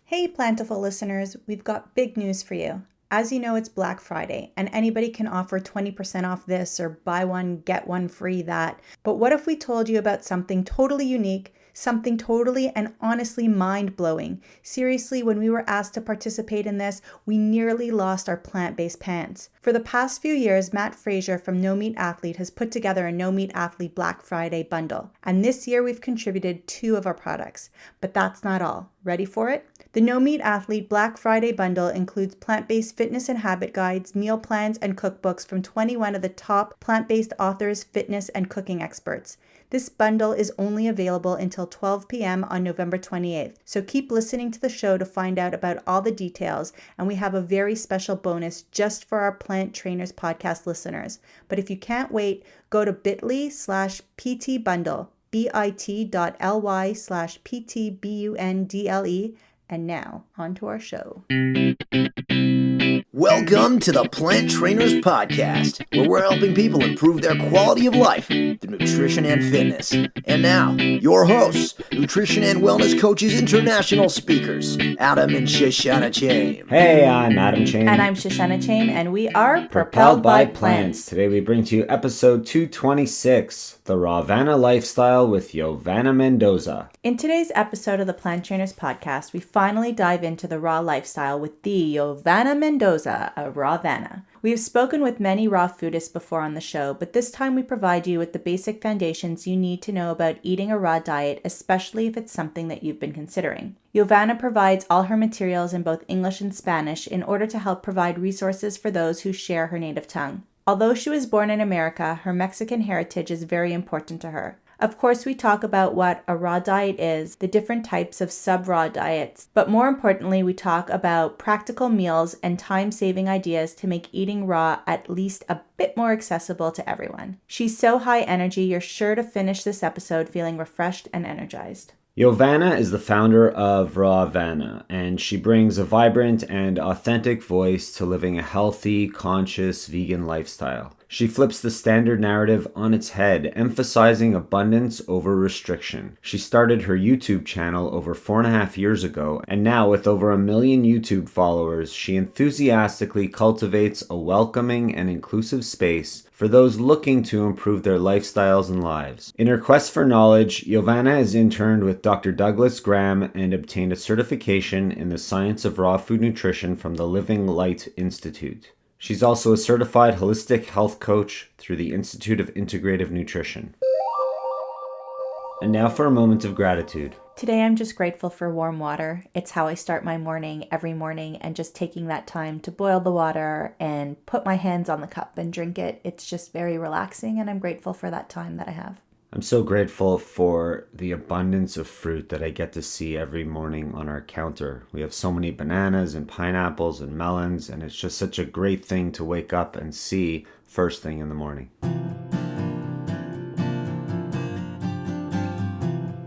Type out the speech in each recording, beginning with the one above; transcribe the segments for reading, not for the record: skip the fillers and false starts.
Hey, Plantiful listeners, we've got big news for you. As you know, it's Black Friday, and anybody can offer 20% off this or buy one, get one free that. But what if we told you about something totally unique, something totally and honestly mind-blowing? Seriously, when we were asked to participate in this, we nearly lost our plant-based pants. For the past few years, Matt Frazier from No Meat Athlete has put together a No Meat Athlete Black Friday bundle. And this year we've contributed 2 of our products. But that's not all. Ready for it? The No Meat Athlete Black Friday bundle includes plant-based fitness and habit guides, meal plans, and cookbooks from 21 of the top plant-based authors, fitness, and cooking experts. This bundle is only available until 12 p.m. on November 28th, so keep listening to the show to find out about all the details, and we have a very special bonus just for our Plant Trainers podcast listeners. But if you can't wait, go to bit.ly/ptbundle, bit.ly/ptbundle, and now, on to our show. Welcome to the Plant Trainers Podcast, where we're helping people improve their quality of life through nutrition and fitness. And now, your hosts, nutrition and wellness coaches, international speakers, Adam and Shoshana Chaim. Hey, I'm Adam Chaim. And I'm Shoshana Chaim, and we are Propelled by Plants. Today we bring to you episode 226, The Rawvana Lifestyle with Yovana Mendoza. In today's episode of the Plant Trainers Podcast, we finally dive into the raw lifestyle with the Yovana Mendoza of Rawvana. We have spoken with many raw foodists before on the show, but this time we provide you with the basic foundations you need to know about eating a raw diet, especially if it's something that you've been considering. Yovana provides all her materials in both English and Spanish in order to help provide resources for those who share her native tongue. Although she was born in America, her Mexican heritage is very important to her. Of course, we talk about what a raw diet is, the different types of sub-raw diets, but more importantly, we talk about practical meals and time-saving ideas to make eating raw at least a bit more accessible to everyone. She's so high energy, you're sure to finish this episode feeling refreshed and energized. Yovana is the founder of Rawvana, and she brings a vibrant and authentic voice to living a healthy, conscious, vegan lifestyle. She flips the standard narrative on its head, emphasizing abundance over restriction. She started her YouTube channel over 4.5 years ago, and now with over 1 million YouTube followers, she enthusiastically cultivates a welcoming and inclusive space for those looking to improve their lifestyles and lives. In her quest for knowledge, Yovana has interned with Dr. Douglas Graham and obtained a certification in the science of raw food nutrition from the Living Light Institute. She's also a certified holistic health coach through the Institute of Integrative Nutrition. And now for a moment of gratitude. Today I'm just grateful for warm water. It's how I start my morning every morning, and just taking that time to boil the water and put my hands on the cup and drink it. It's just very relaxing, and I'm grateful for that time that I have. I'm so grateful for the abundance of fruit that I get to see every morning on our counter. We have so many bananas and pineapples and melons, and it's just such a great thing to wake up and see first thing in the morning.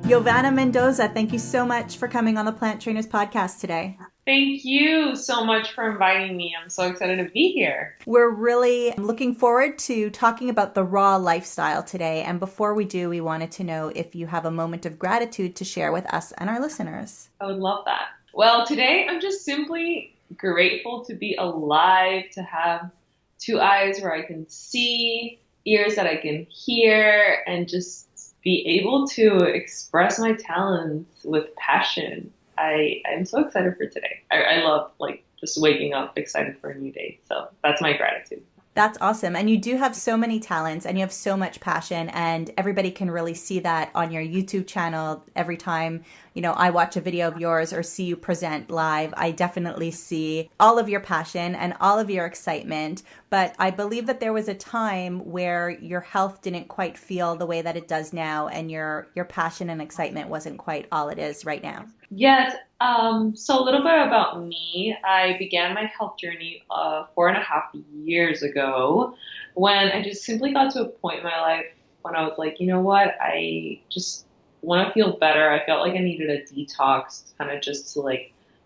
Yovana Mendoza, thank you so much for coming on the Plant Trainers Podcast today. Thank you so much for inviting me. I'm so excited to be here. We're really looking forward to talking about the raw lifestyle today. And before we do, we wanted to know if you have a moment of gratitude to share with us and our listeners. I would love that. Well, today I'm just simply grateful to be alive, to have 2 eyes where I can see, ears that I can hear, and just be able to express my talents with passion. I'm so excited for today. I love just waking up excited for a new day. So that's my gratitude. That's awesome. And you do have so many talents and you have so much passion, and everybody can really see that on your YouTube channel. Every time, I watch a video of yours or see you present live, I definitely see all of your passion and all of your excitement. But I believe that there was a time where your health didn't quite feel the way that it does now, and your passion and excitement wasn't quite all it is right now. Yes. So a little bit about me. I began my health journey 4.5 years ago, when I just simply got to a point in my life when I was like, you know what, I just want to feel better. I felt like I needed a detox, kind of just to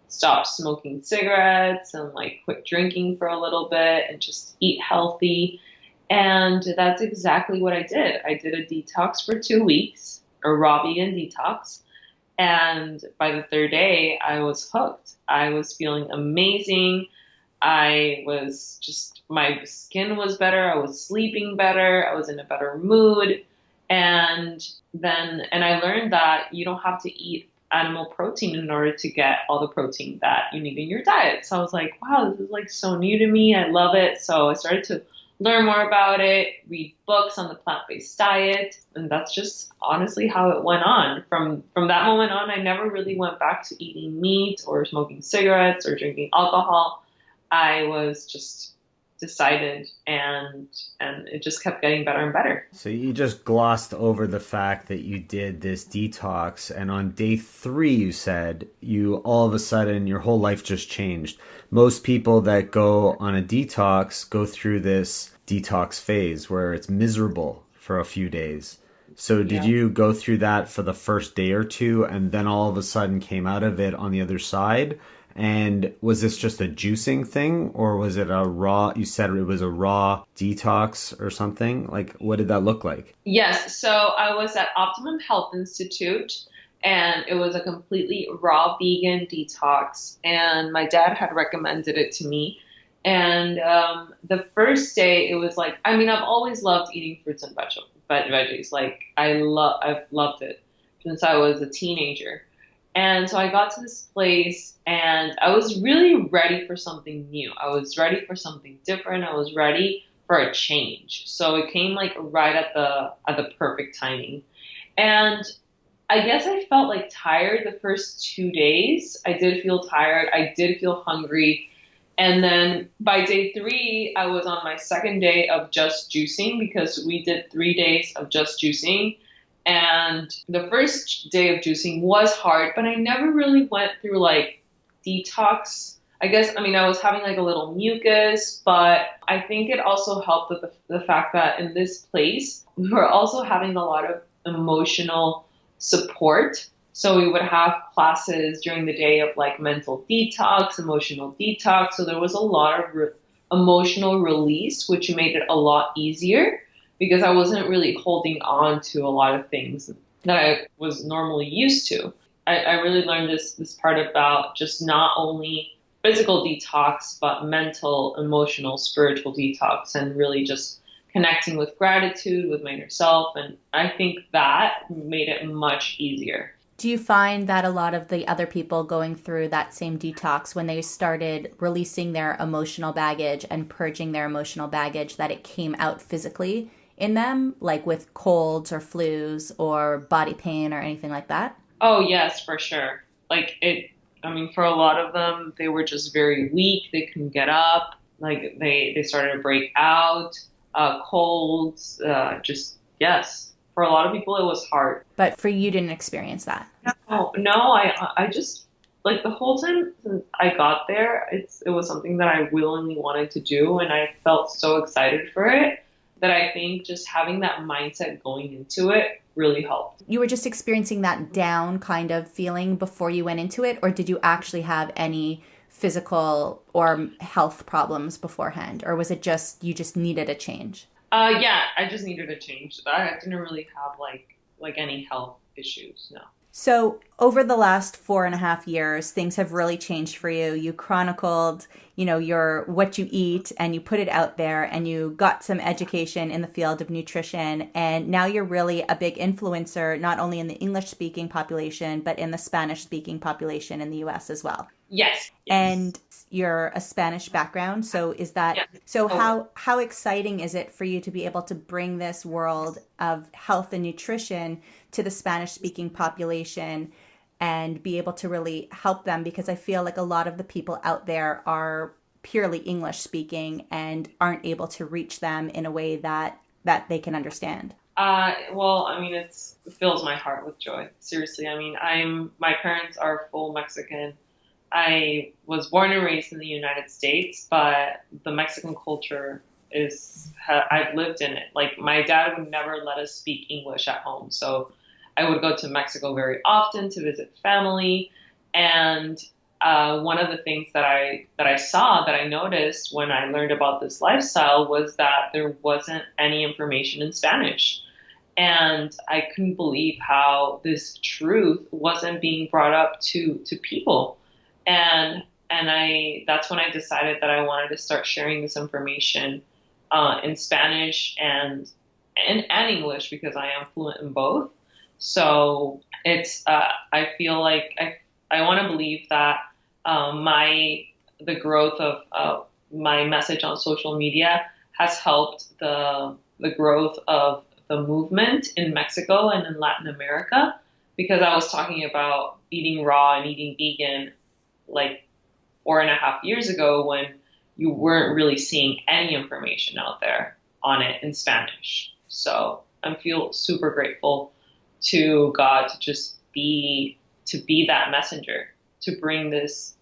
stop smoking cigarettes and quit drinking for a little bit and just eat healthy. And that's exactly what I did. I did a detox for 2 weeks, a raw vegan detox. And by the third day, I was hooked. I was feeling amazing. My skin was better. I was sleeping better. I was in a better mood. And I learned that you don't have to eat animal protein in order to get all the protein that you need in your diet. So I was like, wow, this is like so new to me. I love it. So I started to learn more about it, read books on the plant-based diet, and that's just honestly how it went on. From that moment on, I never really went back to eating meat or smoking cigarettes or drinking alcohol. I was just decided, and it just kept getting better and better. So you just glossed over the fact that you did this detox, and on day 3 you said you all of a sudden your whole life just changed. Most people that go on a detox go through this detox phase where it's miserable for a few days. So did you go through that for the first day or two and then all of a sudden came out of it on the other side? And was this just a juicing thing, or was it a raw, you said it was a raw detox or something? Like, what did that look like? Yes. So I was at Optimum Health Institute, and it was a completely raw vegan detox. And my dad had recommended it to me. And the first day, it was like, I mean, I've always loved eating fruits and veggies. Like, I've loved it since I was a teenager. And so I got to this place and I was really ready for something new. I was ready for something different. I was ready for a change. So it came like right at the perfect timing. And I guess I felt like tired the first 2 days. I did feel tired. I did feel hungry. And then by day 3, I was on my second day of just juicing because we did 3 days of just juicing. And the first day of juicing was hard, but I never really went through like detox. I guess, I mean, I was having like a little mucus, but I think it also helped with the fact that in this place, we were also having a lot of emotional support. So we would have classes during the day of like mental detox, emotional detox. So there was a lot of emotional release, which made it a lot easier, because I wasn't really holding on to a lot of things that I was normally used to. I really learned this part about just not only physical detox, but mental, emotional, spiritual detox, and really just connecting with gratitude, with my inner self. And I think that made it much easier. Do you find that a lot of the other people going through that same detox, when they started releasing their emotional baggage and purging their emotional baggage, that it came out physically in them, like with colds or flus or body pain or anything like that? Oh, yes, for sure. I mean, for a lot of them, they were just very weak. They couldn't get up. Like they started to break out, colds, yes. For a lot of people, it was hard. But for you, didn't experience that? No, I just, like the whole time since I got there, it was something that I willingly wanted to do. And I felt so excited for it that I think just having that mindset going into it really helped. You were just experiencing that down kind of feeling before you went into it, or did you actually have any physical or health problems beforehand? Or was it just, you just needed a change? Yeah, I just needed a change. I didn't really have like any health issues, no. So over the last 4.5 years, things have really changed for you. You chronicled, your what you eat, and you put it out there, and you got some education in the field of nutrition. And now you're really a big influencer, not only in the English-speaking population, but in the Spanish-speaking population in the U.S. as well. Yes. And you're a Spanish background. So is that, so how exciting is it for you to be able to bring this world of health and nutrition to the Spanish speaking population and be able to really help them? Because I feel like a lot of the people out there are purely English speaking and aren't able to reach them in a way that they can understand. Well, I mean, it fills my heart with joy. Seriously. I mean, my parents are full Mexican. I was born and raised in the United States, but the Mexican culture I've lived in it. Like, my dad would never let us speak English at home. So I would go to Mexico very often to visit family. And one of the things that I noticed when I learned about this lifestyle was that there wasn't any information in Spanish. And I couldn't believe how this truth wasn't being brought up to people. And that's when I decided that I wanted to start sharing this information in Spanish and English, because I am fluent in both. So I feel like I want to believe that the growth of my message on social media has helped the growth of the movement in Mexico and in Latin America, because I was talking about eating raw and eating vegan like 4.5 years ago, when you weren't really seeing any information out there on it in Spanish. So I feel super grateful to God to just be that messenger, to bring these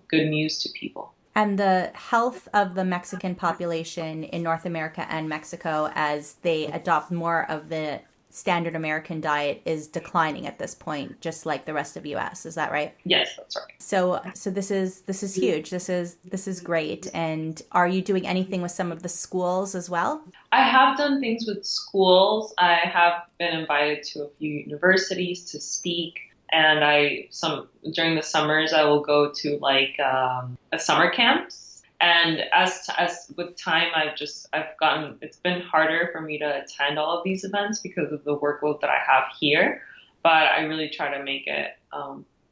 good news to people. And the health of the Mexican population in North America and Mexico, as they adopt more of the standard American diet, is declining at this point, just like the rest of US. Is that right? Yes, that's right. So this is huge. This is great. And are you doing anything with some of the schools as well? I have done things with schools. I have been invited to a few universities to speak. And during the summers, I will go to a summer camps. And as with time, it's been harder for me to attend all of these events because of the workload that I have here. But I really try to make it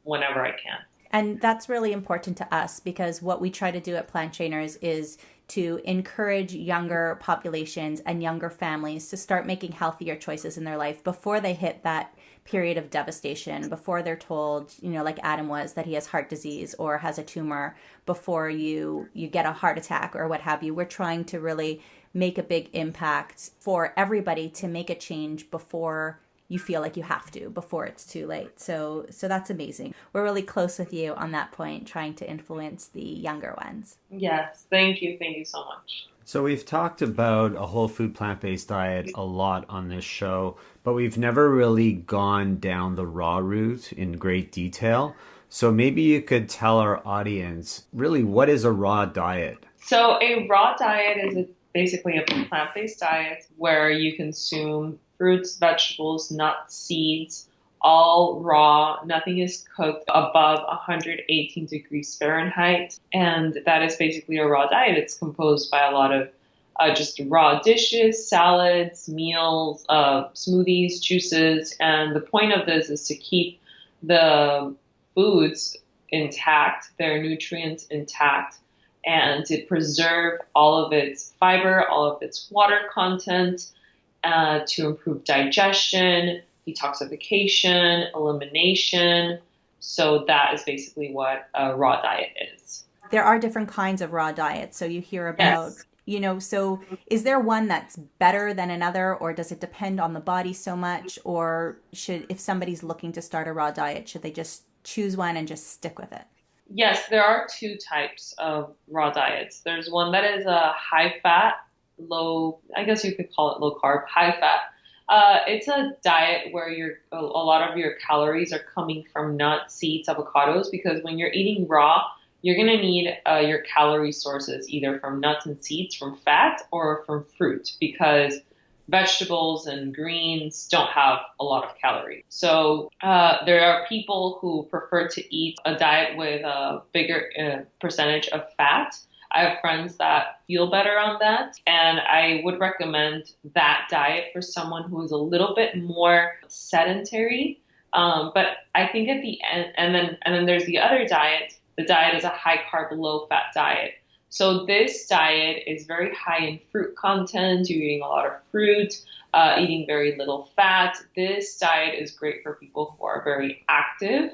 whenever I can. And that's really important to us, because what we try to do at Plant Trainers is to encourage younger populations and younger families to start making healthier choices in their life before they hit that period of devastation, before they're told, like Adam was, that he has heart disease or has a tumor, before you get a heart attack or what have you. We're trying to really make a big impact for everybody to make a change before you feel like you have to, before it's too late. So that's amazing. We're really close with you on that point, trying to influence the younger ones. Yes, thank you so much. So we've talked about a whole food plant-based diet a lot on this show, but we've never really gone down the raw route in great detail. So maybe you could tell our audience, really, what is a raw diet? So a raw diet is basically a plant-based diet where you consume fruits, vegetables, nuts, seeds, all raw. Nothing is cooked above 118 degrees Fahrenheit. And that is basically a raw diet. It's composed by a lot of just raw dishes, salads, meals, smoothies, juices. And the point of this is to keep the foods intact, their nutrients intact, and to preserve all of its fiber, all of its water content, to improve digestion, detoxification, elimination. So that is basically what a raw diet is. There are different kinds of raw diets. So you hear about, so is there one that's better than another, or does it depend on the body so much? Or if somebody's looking to start a raw diet, should they just choose one and just stick with it? Yes, there are two types of raw diets. There's one that is a high fat, I guess you could call it low carb, high fat. It's a diet where a lot of your calories are coming from nuts, seeds, avocados, because when you're eating raw, you're going to need your calorie sources either from nuts and seeds, from fat, or from fruit, because vegetables and greens don't have a lot of calories. So there are people who prefer to eat a diet with a bigger percentage of fat. I have friends that feel better on that, and I would recommend that diet for someone who is a little bit more sedentary. But I think at the end, and then there's the other diet. The diet is a high carb, low fat diet. So this diet is very high in fruit content. You're eating a lot of fruit, eating very little fat. This diet is great for people who are very active,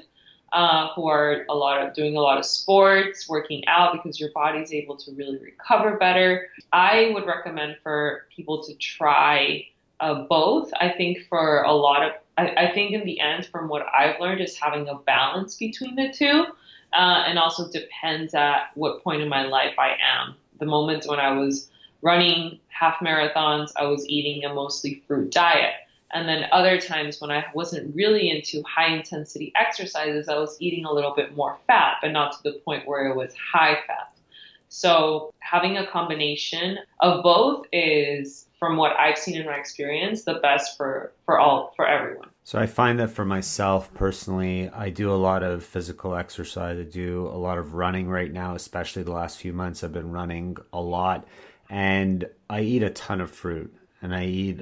who are doing a lot of sports, working out, because your body's able to really recover better. I would recommend for people to try both. I think I think in the end, from what I've learned, is having a balance between the two. And also depends at what point in my life I am. The moments when I was running half marathons, I was eating a mostly fruit diet. And then other times when I wasn't really into high intensity exercises, I was eating a little bit more fat, but not to the point where it was high fat. So having a combination of both is from what I've seen in my experience, the best for everyone. So I find that for myself personally, I do a lot of physical exercise. I do a lot of running right now, especially the last few months. I've been running a lot, and I eat a ton of fruit, and I eat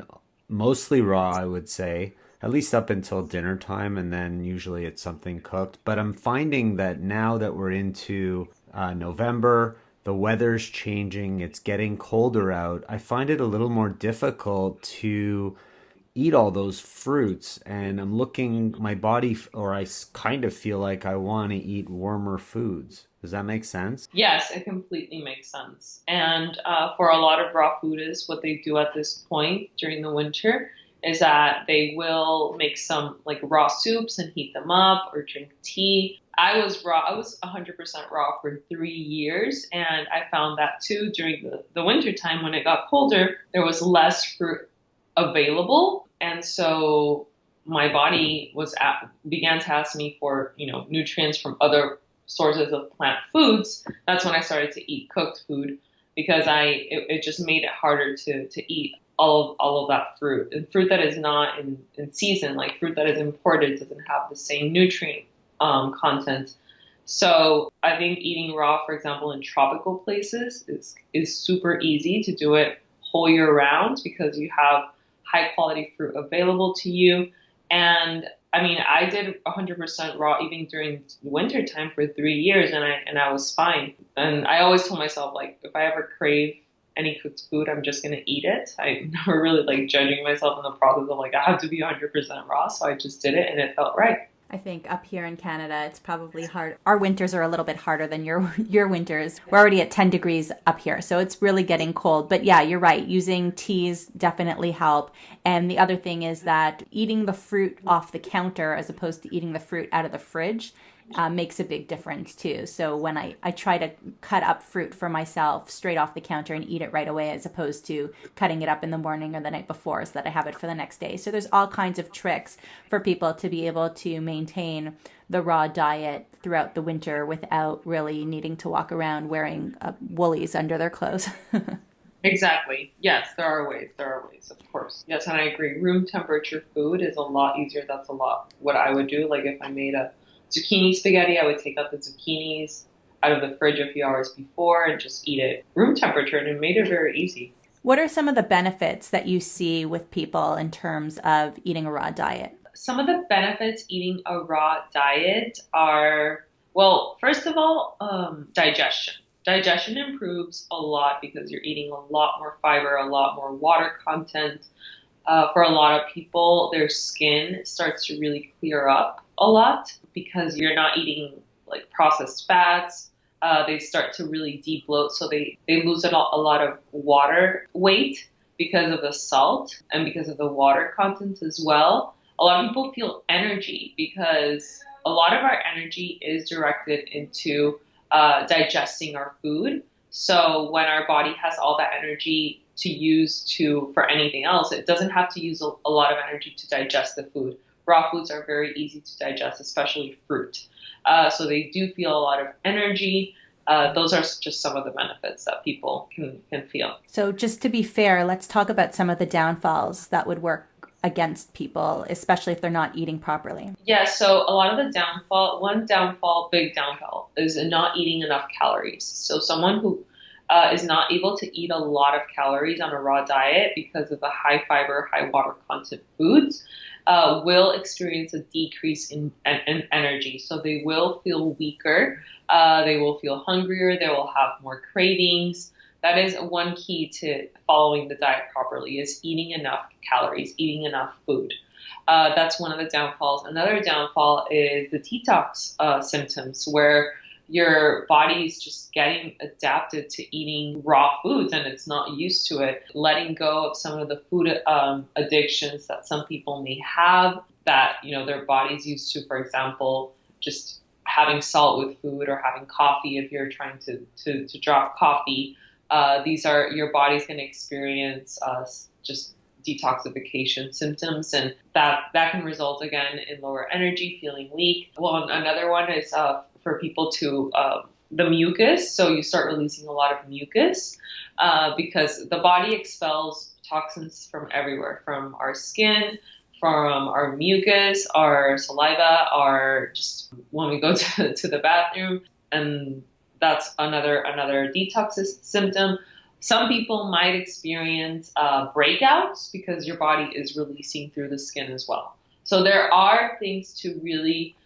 mostly raw, I would say, at least up until dinner time, and then usually it's something cooked. But I'm finding that now that we're into November, the weather's changing, it's getting colder out. I find it a little more difficult to eat all those fruits, and I'm looking my body, or I kind of feel like I want to eat warmer foods. Does that make sense? Yes, it completely makes sense. And for a lot of raw foodists, what they do at this point during the winter is that they will make some like raw soups and heat them up or drink tea. I was 100% raw for 3 years, and I found that too during the winter time when it got colder, there was less fruit available, and so my body began to ask me for nutrients from other sources of plant foods. That's when I started to eat cooked food, because it just made it harder to eat all of that fruit, and fruit that is not in season, like fruit that is imported, doesn't have the same nutrient content. So I think eating raw, for example, in tropical places is super easy to do it whole year round, because you have high quality fruit available to you. And I mean, I did 100% raw even during the winter time for 3 years, and I was fine. And I always told myself, like, if I ever crave any cooked food, I'm just going to eat it. I never really like judging myself in the process of like, I have to be 100% raw. So I just did it, and it felt right. I think up here in Canada, it's probably hard. Our winters are a little bit harder than your winters. We're already at 10 degrees up here, so it's really getting cold. But yeah, you're right. Using teas definitely help. And the other thing is that eating the fruit off the counter as opposed to eating the fruit out of the fridge makes a big difference too. So when I try to cut up fruit for myself straight off the counter and eat it right away, as opposed to cutting it up in the morning or the night before so that I have it for the next day. So there's all kinds of tricks for people to be able to maintain the raw diet throughout the winter without really needing to walk around wearing woolies under their clothes. Exactly. Yes, there are ways, of course. Yes, and I agree. Room temperature food is a lot easier. That's a lot what I would do. Like if I made a zucchini spaghetti, I would take out the zucchinis out of the fridge a few hours before and just eat it room temperature, and it made it very easy. What are some of the benefits that you see with people in terms of eating a raw diet? Some of the benefits eating a raw diet are, well, first of all, digestion. Digestion improves a lot because you're eating a lot more fiber, a lot more water content. For a lot of people, their skin starts to really clear up a lot because you're not eating like processed fats. They start to really de-bloat, so they lose a lot of water weight because of the salt and because of the water content as well. A lot of people feel energy because a lot of our energy is directed into digesting our food. So when our body has all that energy to use for anything else, it doesn't have to use a lot of energy to digest the food. Raw foods are very easy to digest, especially fruit. So they do feel a lot of energy. Those are just some of the benefits that people can feel. So just to be fair, let's talk about some of the downfalls that would work against people, especially if they're not eating properly. Yeah, so a lot of the big downfall, is not eating enough calories. So someone who is not able to eat a lot of calories on a raw diet because of the high fiber, high water content foods will experience a decrease in energy. So they will feel weaker, they will feel hungrier, they will have more cravings. That is one key to following the diet properly, is eating enough calories, eating enough food. That's one of the downfalls. Another downfall is the detox symptoms, where your body is just getting adapted to eating raw foods and it's not used to it. Letting go of some of the food addictions that some people may have, that their body's used to, for example, just having salt with food or having coffee. If you're trying to drop coffee, your body's going to experience just detoxification symptoms, and that can result again in lower energy, feeling weak. Well, another one is for people to the mucus. So you start releasing a lot of mucus because the body expels toxins from everywhere, from our skin, from our mucus, our saliva, our just when we go to the bathroom, and that's another detox symptom. Some people might experience breakouts because your body is releasing through the skin as well. So there are things to really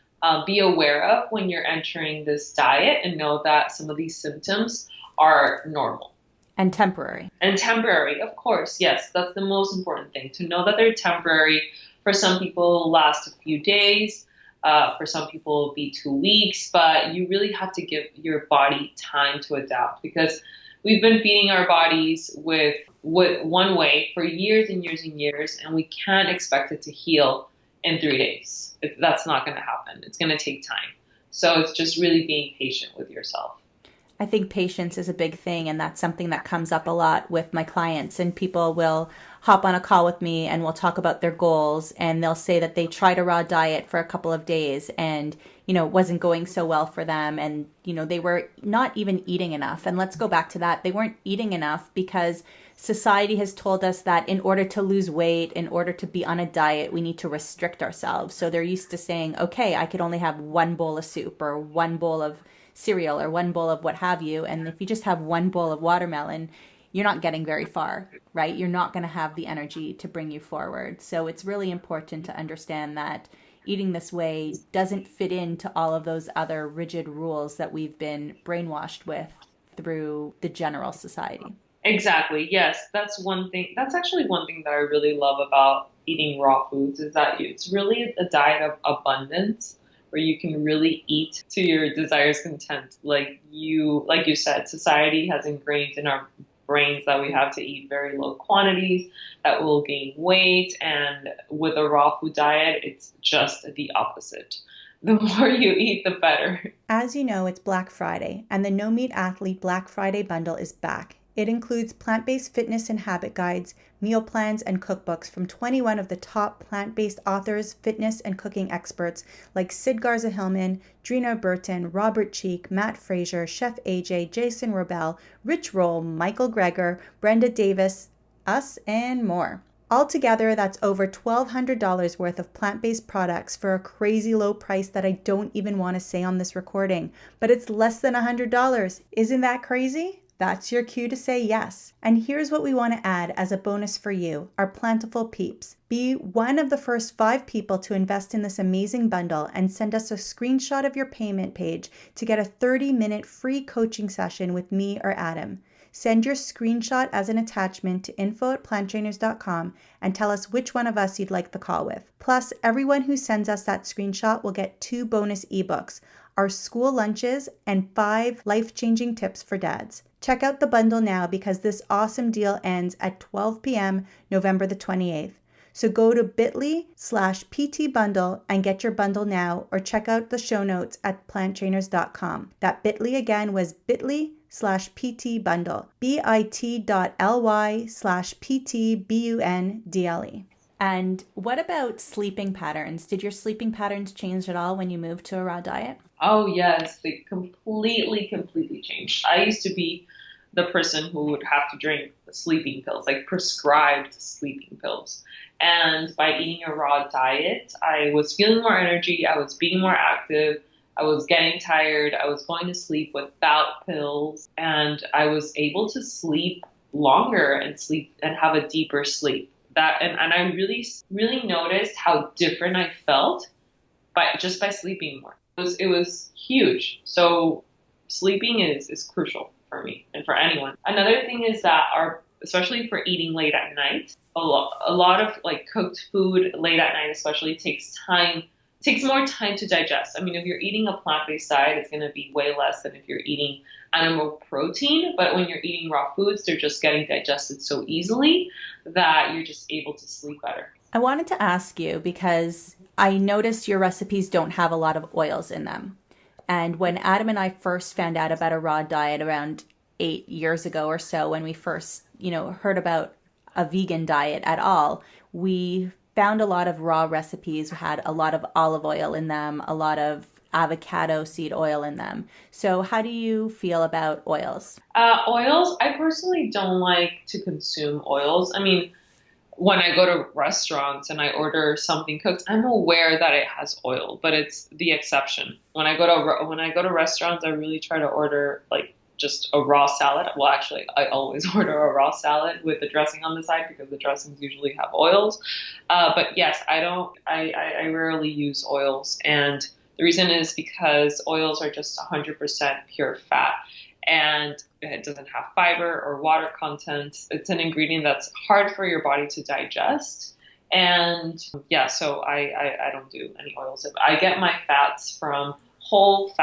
be aware of when you're entering this diet, and know that some of these symptoms are normal. And temporary. And temporary, of course. Yes, that's the most important thing, to know that they're temporary. For some people, last a few days. For some people, it'll be 2 weeks. But you really have to give your body time to adapt, because we've been feeding our bodies with one way for years and years and years, and we can't expect it to heal in 3 days. That's not going to happen. It's going to take time. So it's just really being patient with yourself. I think patience is a big thing, and that's something that comes up a lot with my clients. And people will hop on a call with me and we'll talk about their goals, and they'll say that they tried a raw diet for a couple of days and, it wasn't going so well for them. And, they were not even eating enough. And let's go back to that. They weren't eating enough because society has told us that in order to lose weight, in order to be on a diet, we need to restrict ourselves. So they're used to saying, okay, I could only have one bowl of soup or one bowl of cereal or one bowl of what have you. And if you just have one bowl of watermelon, you're not getting very far, right? You're not going to have the energy to bring you forward. So it's really important to understand that eating this way doesn't fit into all of those other rigid rules that we've been brainwashed with through the general society. Exactly. Yes, that's one thing. That's actually one thing that I really love about eating raw foods, is that it's really a diet of abundance, where you can really eat to your desires content. Like you said, society has ingrained in our brains that we have to eat very low quantities, that will gain weight. And with a raw food diet, it's just the opposite. The more you eat, the better. As you know, it's Black Friday, and the No Meat Athlete Black Friday bundle is back. It includes plant-based fitness and habit guides, meal plans, and cookbooks from 21 of the top plant-based authors, fitness, and cooking experts like Sid Garza-Hillman, Drina Burton, Robert Cheek, Matt Frazier, Chef AJ, Jason Robel, Rich Roll, Michael Greger, Brenda Davis, us, and more. Altogether, that's over $1,200 worth of plant-based products for a crazy low price that I don't even want to say on this recording, but it's less than $100. Isn't that crazy? That's your cue to say yes. And here's what we want to add as a bonus for you, our plentiful peeps. Be one of the first 5 people to invest in this amazing bundle and send us a screenshot of your payment page to get a 30-minute free coaching session with me or Adam. Send your screenshot as an attachment to info@planttrainers.com and tell us which one of us you'd like the call with. Plus, everyone who sends us that screenshot will get 2 bonus ebooks, our school lunches, and 5 life-changing tips for dads. Check out the bundle now, because this awesome deal ends at 12 p.m. November the 28th. So go to bit.ly/PT bundle and get your bundle now, or check out the show notes at planttrainers.com. That bit.ly again was bit.ly/PT bundle, bit.ly/PT bundle. And what about sleeping patterns? Did your sleeping patterns change at all when you moved to a raw diet? Oh, yes, they completely changed. I used to be the person who would have to drink sleeping pills, like prescribed sleeping pills. And by eating a raw diet, I was feeling more energy, I was being more active, I was getting tired, I was going to sleep without pills, and I was able to sleep longer and have a deeper sleep. And I really noticed how different I felt by sleeping more. It was huge. So sleeping is crucial for me and for anyone. Another thing is that especially for eating late at night, a lot of like cooked food late at night especially takes more time to digest. I mean, if you're eating a plant-based diet, it's going to be way less than if you're eating animal protein. But when you're eating raw foods, they're just getting digested so easily that you're just able to sleep better. I wanted to ask you, because I noticed your recipes don't have a lot of oils in them. And when Adam and I first found out about a raw diet around 8 years ago or so, when we first, heard about a vegan diet at all, we found a lot of raw recipes had a lot of olive oil in them, a lot of avocado seed oil in them. So how do you feel about oils? Oils, I personally don't like to consume oils. I mean, when I go to restaurants and I order something cooked, I'm aware that it has oil, but it's the exception. When I go to restaurants, I really try to order like just a raw salad. Well, actually, I always order a raw salad with the dressing on the side because the dressings usually have oils. But yes, I don't. I rarely use oils, and the reason is because oils are just 100% pure fat, and it doesn't have fiber or water content. It's an ingredient that's hard for your body to digest. And yeah, so I don't do any oils. I get my fats from whole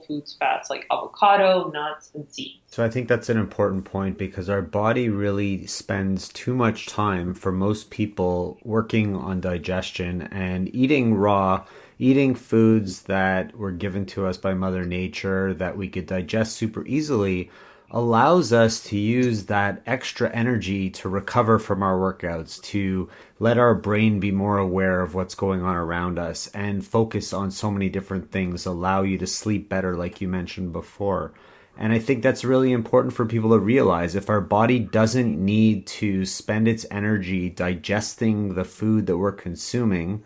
foods fats like avocado, nuts, and seeds. So I think that's an important point because our body really spends too much time for most people working on digestion and eating foods that were given to us by Mother Nature that we could digest super easily allows us to use that extra energy to recover from our workouts, to let our brain be more aware of what's going on around us and focus on so many different things, allow you to sleep better, like you mentioned before. And I think that's really important for people to realize. If our body doesn't need to spend its energy digesting the food that we're consuming,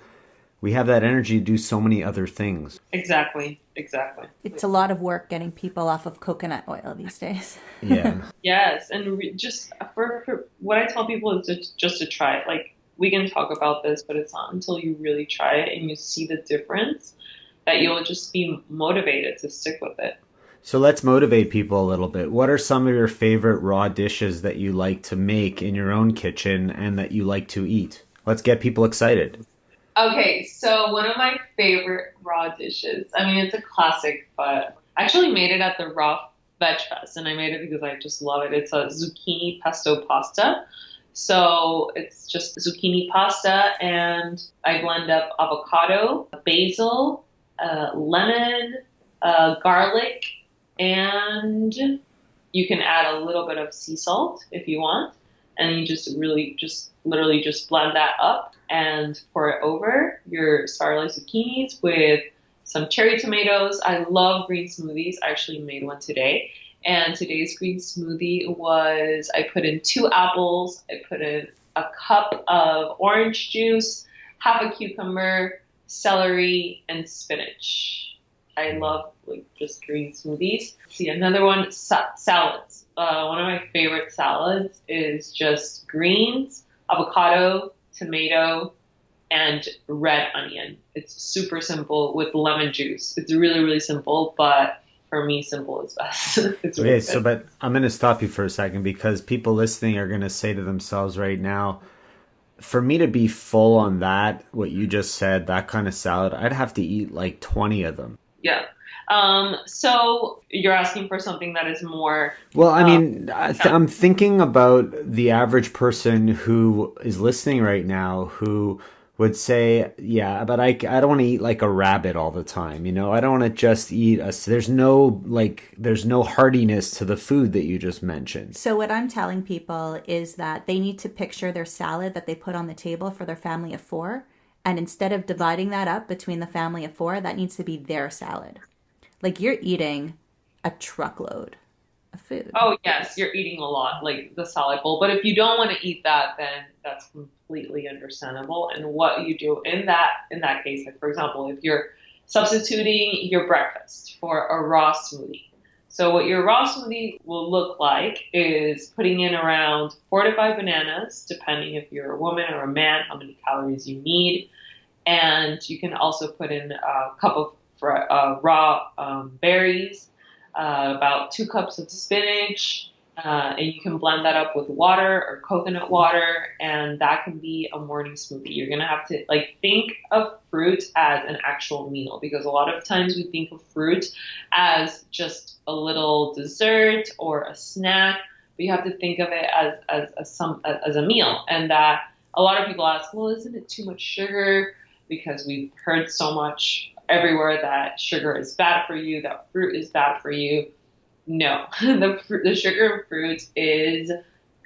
we have that energy to do so many other things. Exactly. It's a lot of work getting people off of coconut oil these days. Yeah. Yes, and just for what I tell people is just to try it. Like, we can talk about this, but it's not until you really try it and you see the difference that you'll just be motivated to stick with it. So let's motivate people a little bit. What are some of your favorite raw dishes that you like to make in your own kitchen and that you like to eat? Let's get people excited. Okay, so one of my favorite raw dishes, I mean, it's a classic, but I actually made it at the Raw Veg Fest, and I made it because I just love it. It's a zucchini pesto pasta. So it's just zucchini pasta, and I blend up avocado, basil, lemon, garlic, and you can add a little bit of sea salt if you want. And you literally just blend that up and pour it over your spiralis zucchinis with some cherry tomatoes. I love green smoothies. I actually made one today. And today's green smoothie was, I put in 2 apples, I put in a cup of orange juice, half a cucumber, celery, and spinach. I love just green smoothies. See, another one, salads. One of my favorite salads is just greens, avocado, tomato, and red onion. It's super simple with lemon juice. It's really, really simple, but for me, simple is best. It's really Okay, so but I'm going to stop you for a second because people listening are going to say to themselves right now, for me to be full on that, what you just said, that kind of salad, I'd have to eat like 20 of them. Yeah. So you're asking for something that is more... Well, I mean, I'm thinking about the average person who is listening right now who would say, yeah, but I don't want to eat like a rabbit all the time. You know, I don't want to just eat there's no heartiness to the food that you just mentioned. So what I'm telling people is that they need to picture their salad that they put on the table for their family of 4. And instead of dividing that up between the family of 4, that needs to be their salad. Like, you're eating a truckload of food. Oh, yes, you're eating a lot, like the salad bowl. But if you don't want to eat that, then that's completely understandable. And what you do in that case, like, for example, if you're substituting your breakfast for a raw smoothie. So what your raw smoothie will look like is putting in around 4 to 5 bananas, depending if you're a woman or a man, how many calories you need. And you can also put in a cup of raw berries, about 2 cups of spinach, and you can blend that up with water or coconut water, and that can be a morning smoothie. You're going to have to think of fruit as an actual meal, because a lot of times we think of fruit as just a little dessert or a snack, but you have to think of it as a meal. And that a lot of people ask, well, isn't it too much sugar? Because we've heard so much everywhere that sugar is bad for you, that fruit is bad for you. No, the sugar in fruit is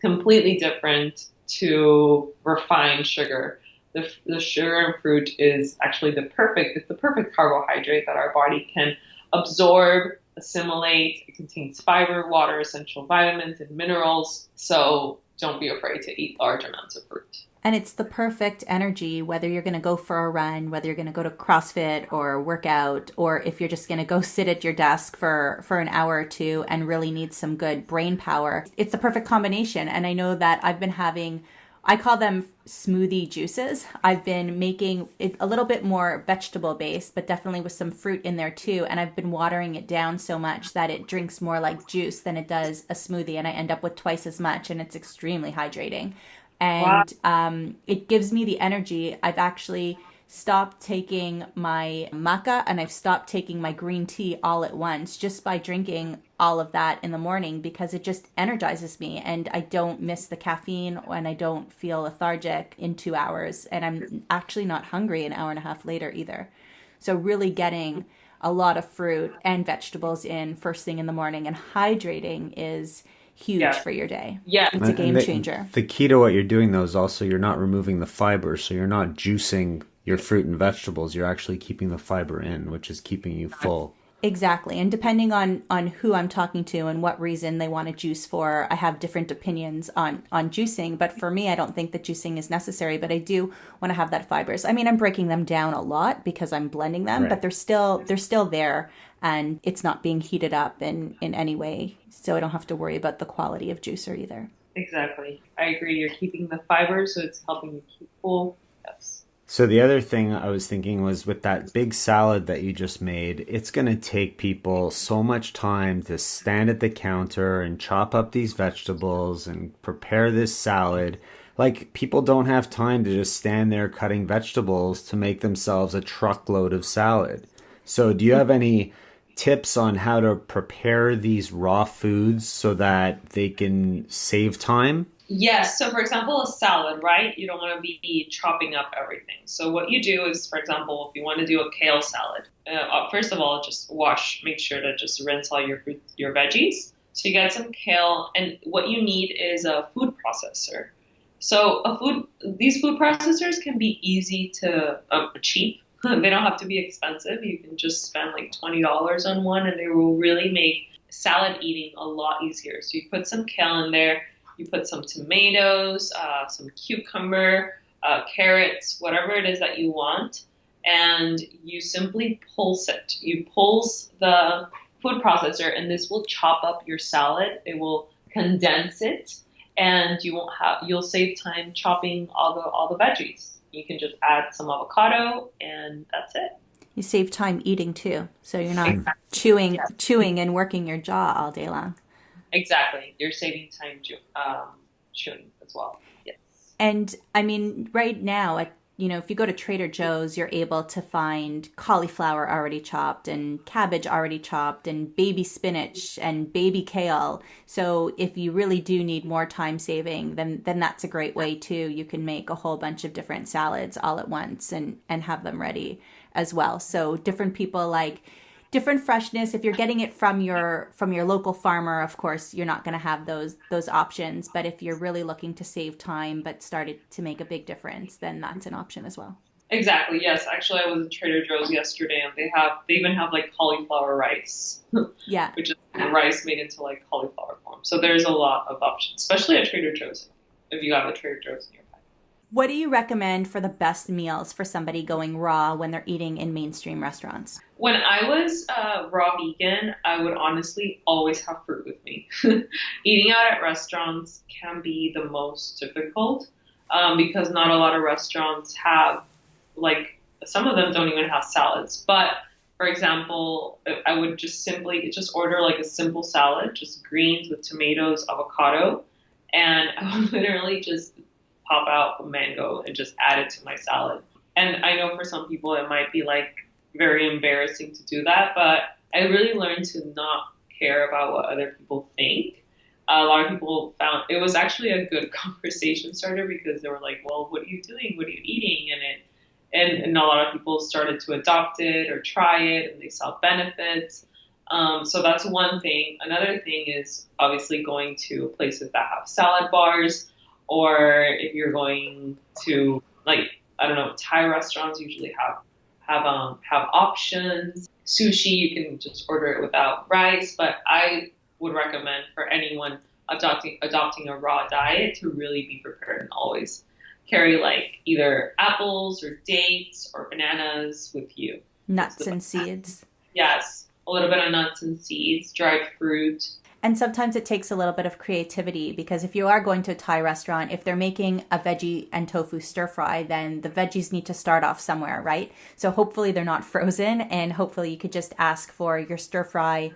completely different to refined sugar. The sugar in fruit is actually it's the perfect carbohydrate that our body can absorb, assimilate. It contains fiber, water, essential vitamins, and minerals. So don't be afraid to eat large amounts of fruit. And it's the perfect energy, whether you're going to go for a run, whether you're going to go to CrossFit or work out, or if you're just going to go sit at your desk for an hour or two and really need some good brain power. It's the perfect combination. And I know that I've been having, I call them smoothie juices. I've been making it a little bit more vegetable based, but definitely with some fruit in there too. And I've been watering it down so much that it drinks more like juice than it does a smoothie. And I end up with twice as much, and it's extremely hydrating. And it gives me the energy. I've actually stopped taking my maca and I've stopped taking my green tea all at once just by drinking all of that in the morning, because it just energizes me and I don't miss the caffeine and I don't feel lethargic in 2 hours. And I'm actually not hungry an hour and a half later either. So really getting a lot of fruit and vegetables in first thing in the morning and hydrating is huge for your day. Yeah. It's a game changer. The key to what you're doing, though, is also you're not removing the fiber. So you're not juicing your fruit and vegetables. You're actually keeping the fiber in, which is keeping you full. Exactly. And depending on who I'm talking to and what reason they want to juice for, I have different opinions on juicing. But for me, I don't think that juicing is necessary, but I do want to have that fibers. I mean, I'm breaking them down a lot because I'm blending them, but they're still there and it's not being heated up in any way. So I don't have to worry about the quality of juicer either. Exactly. I agree. You're keeping the fiber, so it's helping you keep full. Yes. So the other thing I was thinking was with that big salad that you just made, it's going to take people so much time to stand at the counter and chop up these vegetables and prepare this salad. Like, people don't have time to just stand there cutting vegetables to make themselves a truckload of salad. So do you have any tips on how to prepare these raw foods so that they can save time? Yes. So, for example, a salad, right? You don't want to be chopping up everything. So what you do is, for example, if you want to do a kale salad, first of all, just make sure to just rinse all your veggies. So you get some kale, and what you need is a food processor. So these food processors can be easy to cheap. They don't have to be expensive. You can just spend like $20 on one, and they will really make salad eating a lot easier. So you put some kale in there. You put some tomatoes, some cucumber, carrots, whatever it is that you want, and you simply pulse it. You pulse the food processor, and this will chop up your salad. It will condense it, and you'll save time chopping all the veggies. You can just add some avocado, and that's it. You save time eating too, so you're not chewing and working your jaw all day long. Exactly. You're saving time chewing as well. Yes. And I mean, right now, if you go to Trader Joe's, you're able to find cauliflower already chopped and cabbage already chopped and baby spinach and baby kale. So if you really do need more time saving, then that's a great way too. You can make a whole bunch of different salads all at once and have them ready as well. So different people like different freshness. If you're getting it from your local farmer, of course, you're not going to have those options. But if you're really looking to save time but started to make a big difference, then that's an option as well. Exactly. Yes. Actually, I was at Trader Joe's yesterday, and they even have like cauliflower rice. Yeah. Which is rice made into like cauliflower form. So there's a lot of options, especially at Trader Joe's if you have a Trader Joe's nearby. What do you recommend for the best meals for somebody going raw when they're eating in mainstream restaurants? When I was raw vegan, I would honestly always have fruit with me. Eating out at restaurants can be the most difficult because not a lot of restaurants have, like, some of them don't even have salads. But, for example, I would just order like a simple salad, just greens with tomatoes, avocado, and I would literally just pop out a mango and just add it to my salad. And I know for some people it might be like very embarrassing to do that, but I really learned to not care about what other people think. A lot of people found it was actually a good conversation starter because they were like, well, what are you doing? What are you eating? And a lot of people started to adopt it or try it, and they saw benefits. So that's one thing. Another thing is obviously going to places that have salad bars, or if you're going to, like, I don't know, Thai restaurants usually have options. Sushi, you can just order it without rice, but I would recommend for anyone adopting a raw diet to really be prepared and always carry like either apples or dates or bananas with you. Nuts and seeds. Yes, a little bit of nuts and seeds, dried fruit. And sometimes it takes a little bit of creativity, because if you are going to a Thai restaurant, if they're making a veggie and tofu stir fry, then the veggies need to start off somewhere, right? So hopefully they're not frozen, and hopefully you could just ask for your stir fry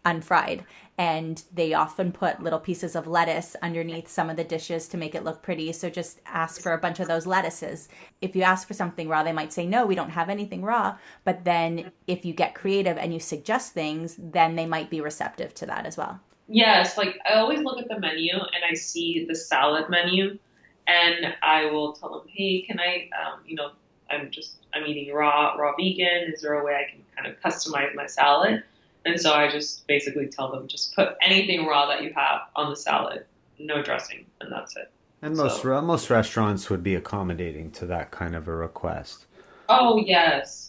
unfried. And they often put little pieces of lettuce underneath some of the dishes to make it look pretty. So just ask for a bunch of those lettuces. If you ask for something raw, they might say, no, we don't have anything raw. But then if you get creative and you suggest things, then they might be receptive to that as well. Yes, like I always look at the menu and I see the salad menu, and I will tell them, hey, can I, I'm eating raw vegan. Is there a way I can kind of customize my salad? And so I just basically tell them, just put anything raw that you have on the salad, no dressing, and that's it. And most restaurants would be accommodating to that kind of a request. Oh, yes.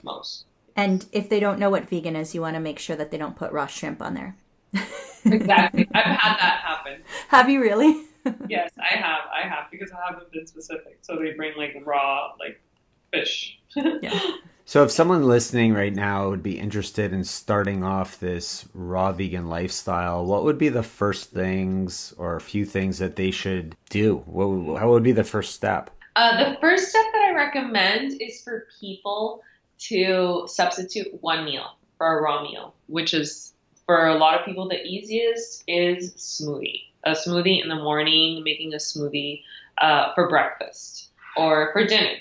Most. And if they don't know what vegan is, you want to make sure that they don't put raw shrimp on there. Exactly. I've had that happen. Have you really? Yes, I have, because I haven't been specific. So they bring like raw, like fish. Yeah. So if someone listening right now would be interested in starting off this raw vegan lifestyle, what would be the first things or a few things that they should do? How would be the first step? The first step that I recommend is for people to substitute one meal for a raw meal, which is, for a lot of people, the easiest is smoothie. A smoothie in the morning, making a smoothie for breakfast or for dinner.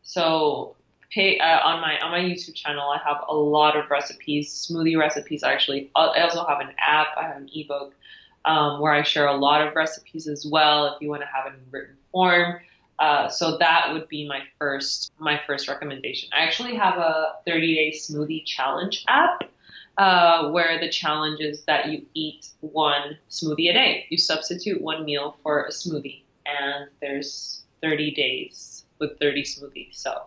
So on my YouTube channel, I have a lot of recipes, smoothie recipes. I also have an app. I have an ebook where I share a lot of recipes as well, if you want to have it in written form. So that would be my first recommendation. I actually have a 30-day smoothie challenge app where the challenge is that you eat one smoothie a day. You substitute one meal for a smoothie, and there's 30 days with 30 smoothies. So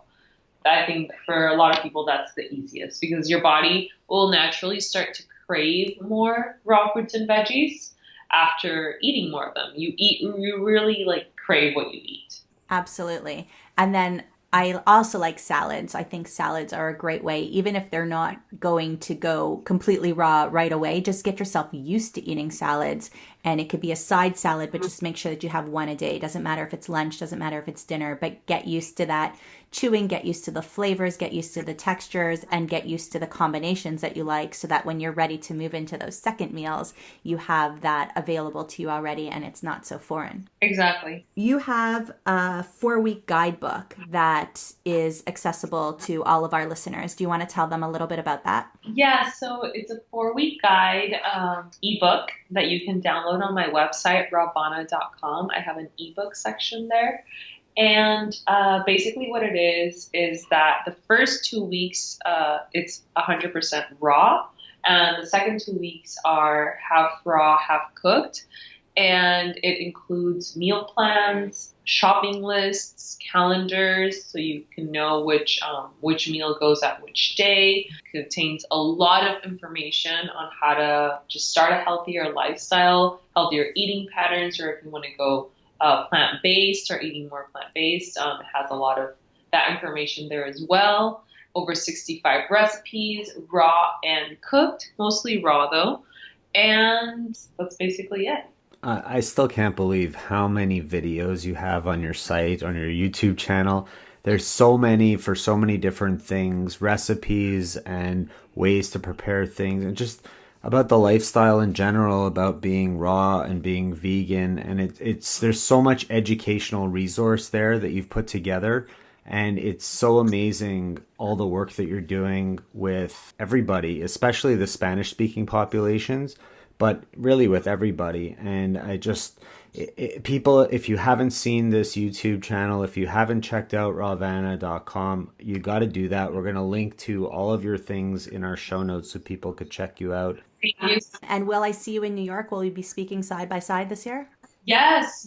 I think for a lot of people, that's the easiest, because your body will naturally start to crave more raw fruits and veggies after eating more of them. You really like crave what you eat. Absolutely. And then I also like salads. I think salads are a great way, even if they're not going to go completely raw right away. Just get yourself used to eating salads. And it could be a side salad, but just make sure that you have one a day. Doesn't matter if it's lunch, doesn't matter if it's dinner, but get used to that chewing, get used to the flavors, get used to the textures, and get used to the combinations that you like, so that when you're ready to move into those second meals, you have that available to you already and it's not so foreign. Exactly. You have a 4-week guidebook that is accessible to all of our listeners. Do you want to tell them a little bit about that? Yeah, so it's a 4-week guide ebook that you can download on my website, rawvana.com. I have an ebook section there. And basically what it is that the first 2 weeks, it's 100% raw. And the second 2 weeks are half raw, half cooked. And it includes meal plans, shopping lists, calendars, so you can know which meal goes at which day. It contains a lot of information on how to just start a healthier lifestyle, healthier eating patterns, or if you want to go plant-based or eating more plant-based. It has a lot of that information there as well. Over 65 recipes, raw and cooked, mostly raw though. And that's basically it. I still can't believe how many videos you have on your site, on your YouTube channel. There's so many for so many different things, recipes and ways to prepare things, and just about the lifestyle in general, about being raw and being vegan. And there's so much educational resource there that you've put together. And it's so amazing, all the work that you're doing with everybody, especially the Spanish-speaking populations, but really with everybody. And I just, people, if you haven't seen this YouTube channel, if you haven't checked out rawvana.com, you got to do that. We're going to link to all of your things in our show notes so people could check you out. Thank you. And will I see you in New York? Will we be speaking side by side this year? Yes.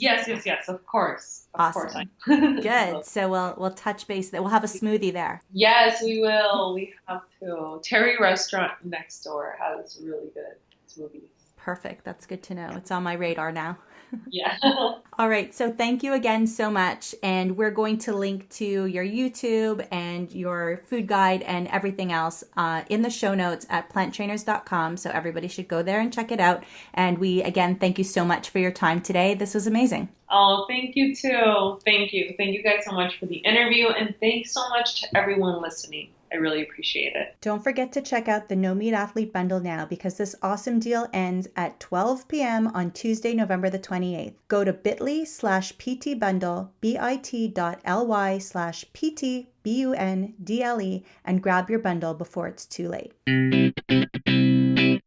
Of course. Of course. Awesome. Good. So we'll touch base there. We'll have a smoothie there. Yes, we will. We have to. Terry Restaurant next door has really good smoothies. Perfect. That's good to know. It's on my radar now. Yeah. All right. So thank you again so much. And we're going to link to your YouTube and your food guide and everything else in the show notes at planttrainers.com. So everybody should go there and check it out. And we, again, thank you so much for your time today. This was amazing. Oh, thank you too. Thank you. Thank you guys so much for the interview. And thanks so much to everyone listening. I really appreciate it. Don't forget to check out the No Meat Athlete Bundle now because this awesome deal ends at 12 p.m. on Tuesday, November the 28th. Go to bit.ly/PT Bundle, bit.ly/PT BUNDLE, and grab your bundle before it's too late.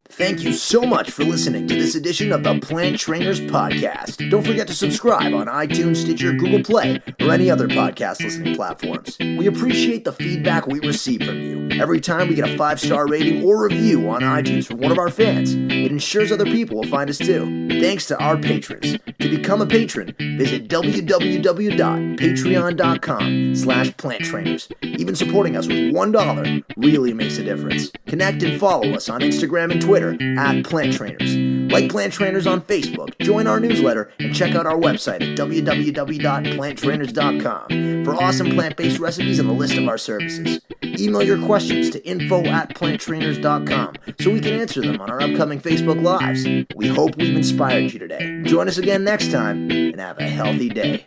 Thank you so much for listening to this edition of the Plant Trainers Podcast. Don't forget to subscribe on iTunes, Stitcher, Google Play, or any other podcast listening platforms. We appreciate the feedback we receive from you. Every time we get a 5-star rating or review on iTunes from one of our fans, it ensures other people will find us too. Thanks to our patrons. To become a patron, visit www.patreon.com/planttrainers. Even supporting us with $1 really makes a difference. Connect and follow us on Instagram and Twitter at Plant Trainers. Like Plant Trainers on Facebook, join our newsletter, and check out our website at www.planttrainers.com for awesome plant-based recipes and a list of our services. Email your questions to info@planttrainers.com so we can answer them on our upcoming Facebook Lives. We hope we've inspired you today. Join us again next time and have a healthy day.